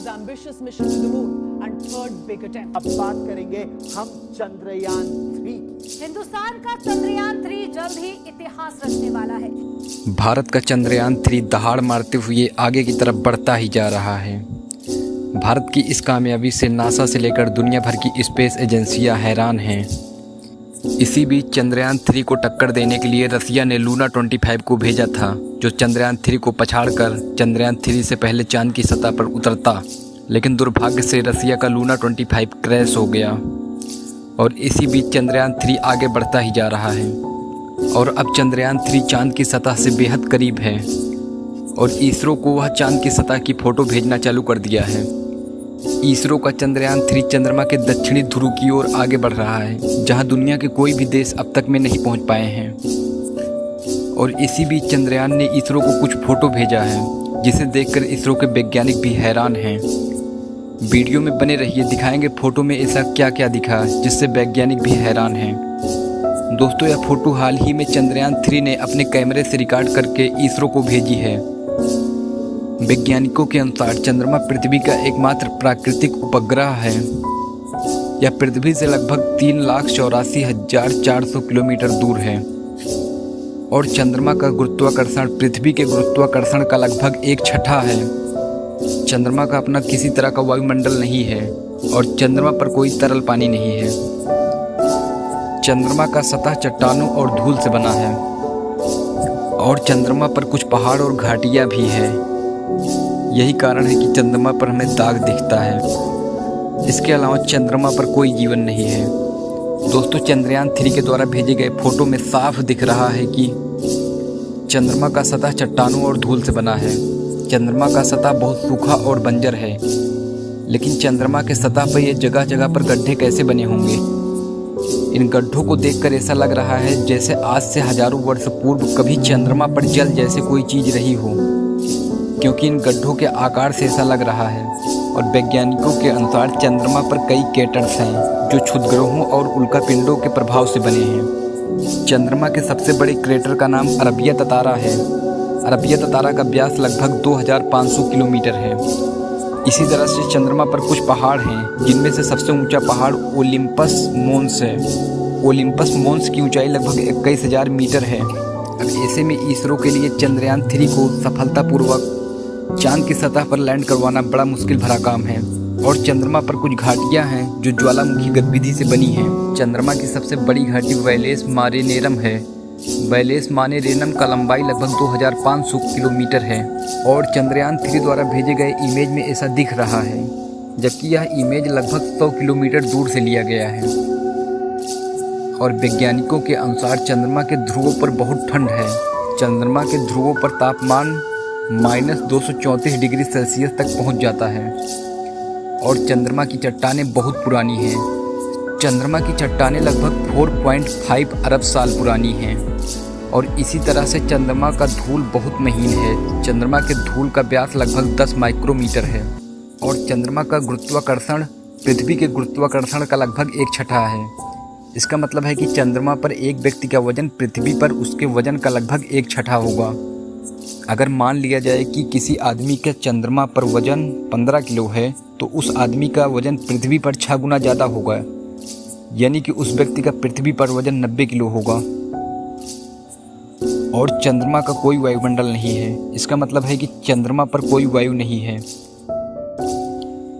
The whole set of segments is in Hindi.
ISRO's ambitious mission to the moon and third big attempt. अब बात करेंगे हम चंद्रयान-3 की। हिंदुस्तान का चंद्रयान-3 जल्द ही इतिहास रचने वाला है। भारत का चंद्रयान-3 दहाड़ मारते हुए आगे की तरफ बढ़ता ही जा रहा है। भारत की इस कामयाबी से नासा से लेकर दुनिया भर की स्पेस एजेंसियां हैरान हैं। इसी बीच चंद्रयान-3 को टक्कर देने के लिए रसिया ने लूना 25 को भेजा था, जो चंद्रयान-3 को पछाड़कर चंद्रयान-3 से पहले चांद की सतह पर उतरता। लेकिन दुर्भाग्य से रसिया का लूना 25 क्रैश हो गया और इसी बीच चंद्रयान-3 आगे बढ़ता ही जा रहा है। और अब चंद्रयान-3 चांद की सतह से बेहद करीब है और इसरो को वह चांद की सतह की फ़ोटो भेजना चालू कर दिया है। इसरो का चंद्रयान-3 चंद्रमा के दक्षिणी ध्रुव की ओर आगे बढ़ रहा है, जहां दुनिया के कोई भी देश अब तक में नहीं पहुंच पाए हैं। और इसी बीच चंद्रयान ने इसरो को कुछ फ़ोटो भेजा है, जिसे देखकर इसरो के वैज्ञानिक भी हैरान हैं। वीडियो में बने रहिए, दिखाएंगे फ़ोटो में ऐसा क्या क्या दिखा जिससे वैज्ञानिक भी हैरान हैं। दोस्तों, यह फ़ोटो हाल ही में चंद्रयान-3 ने अपने कैमरे से रिकॉर्ड करके इसरो को भेजी है। वैज्ञानिकों के अनुसार चंद्रमा पृथ्वी का एकमात्र प्राकृतिक उपग्रह है। यह पृथ्वी से लगभग 3,84,400 किलोमीटर दूर है और चंद्रमा का गुरुत्वाकर्षण पृथ्वी के गुरुत्वाकर्षण का लगभग 1/6 है। चंद्रमा का अपना किसी तरह का वायुमंडल नहीं है और चंद्रमा पर कोई तरल पानी नहीं है। चंद्रमा का सतह चट्टानों और धूल से बना है और चंद्रमा पर कुछ पहाड़ और घाटियाँ भी हैं। यही कारण है कि चंद्रमा पर हमें दाग दिखता है। इसके अलावा चंद्रमा पर कोई जीवन नहीं है। दोस्तों, चंद्रयान-3 के द्वारा भेजे गए फ़ोटो में साफ दिख रहा है कि चंद्रमा का सतह चट्टानों और धूल से बना है। चंद्रमा का सतह बहुत सूखा और बंजर है, लेकिन चंद्रमा के सतह पर ये जगह जगह पर गड्ढे कैसे बने होंगे? इन गड्ढों को देखकर ऐसा लग रहा है जैसे आज से हजारों वर्ष पूर्व कभी चंद्रमा पर जल जैसे कोई चीज़ रही हो, क्योंकि इन गड्ढों के आकार से ऐसा लग रहा है। और वैज्ञानिकों के अनुसार चंद्रमा पर कई क्रेटर्स हैं, जो क्षुद्रग्रहों और उल्कापिंडों के प्रभाव से बने हैं। चंद्रमा के सबसे बड़े क्रेटर का नाम अरबिया ततारा है। अरबिया ततारा का व्यास लगभग 2500 किलोमीटर है। इसी तरह से चंद्रमा पर कुछ पहाड़ हैं, जिनमें से सबसे ऊंचा पहाड़ ओलिम्पस मोन्स है। ओलिम्पस मोन्स की ऊंचाई लगभग 21,000 मीटर है। अब ऐसे में इसरो के लिए चंद्रयान-3 को सफलतापूर्वक चांद की सतह पर लैंड करवाना बड़ा मुश्किल भरा काम है। और चंद्रमा पर कुछ घाटियां हैं जो ज्वालामुखी गतिविधि से बनी हैं। चंद्रमा की सबसे बड़ी घाटी वैलेस मारेनेरम है। वैलेस मारेनेरम का लंबाई लगभग 2500 किलोमीटर है और चंद्रयान-3 द्वारा भेजे गए इमेज में ऐसा दिख रहा है, जबकि यह इमेज लगभग 100 किलोमीटर दूर से लिया गया है। और वैज्ञानिकों के अनुसार चंद्रमा के ध्रुवों पर बहुत ठंड है। चंद्रमा के ध्रुवों पर तापमान -234 डिग्री सेल्सियस तक पहुंच जाता है और चंद्रमा की चट्टानें बहुत पुरानी हैं। चंद्रमा की चट्टानें लगभग 4.5 अरब साल पुरानी हैं और इसी तरह से चंद्रमा का धूल बहुत महीन है। चंद्रमा के धूल का व्यास लगभग 10 माइक्रोमीटर है और चंद्रमा का गुरुत्वाकर्षण पृथ्वी के गुरुत्वाकर्षण का लगभग 1/6 है। इसका मतलब है कि चंद्रमा पर एक व्यक्ति का वजन पृथ्वी पर उसके वजन का लगभग 1/6 होगा। अगर मान लिया जाए कि किसी आदमी का चंद्रमा पर वजन 15 किलो है, तो उस आदमी का वजन पृथ्वी पर 6 गुना ज़्यादा होगा, यानी कि उस व्यक्ति का पृथ्वी पर वजन 90 किलो होगा। और चंद्रमा का कोई वायुमंडल नहीं है। इसका मतलब है कि चंद्रमा पर कोई वायु नहीं है।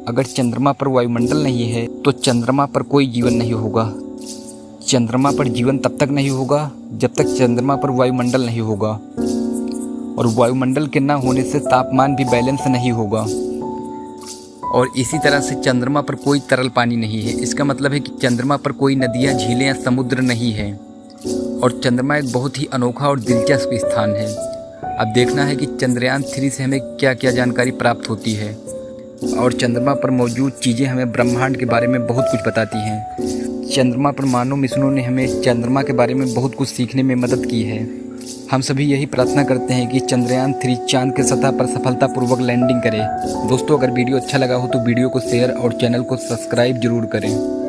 अगर चंद्रमा पर वायुमंडल नहीं है तो चंद्रमा पर कोई जीवन नहीं होगा। चंद्रमा पर जीवन तब तक नहीं होगा जब तक चंद्रमा पर वायुमंडल नहीं होगा, और वायुमंडल के न होने से तापमान भी बैलेंस नहीं होगा। और इसी तरह से चंद्रमा पर कोई तरल पानी नहीं है। इसका मतलब है कि चंद्रमा पर कोई नदियाँ, झीलें या समुद्र नहीं है। और चंद्रमा एक बहुत ही अनोखा और दिलचस्प स्थान है। अब देखना है कि चंद्रयान-3 से हमें क्या क्या जानकारी प्राप्त होती है। और चंद्रमा पर मौजूद चीज़ें हमें ब्रह्मांड के बारे में बहुत कुछ बताती हैं। चंद्रमा पर मानव मिशनों ने हमें चंद्रमा के बारे में बहुत कुछ सीखने में मदद की है। हम सभी यही प्रार्थना करते हैं कि चंद्रयान-3 चांद के सतह पर सफलतापूर्वक लैंडिंग करे। दोस्तों, अगर वीडियो अच्छा लगा हो तो वीडियो को शेयर और चैनल को सब्सक्राइब जरूर करें।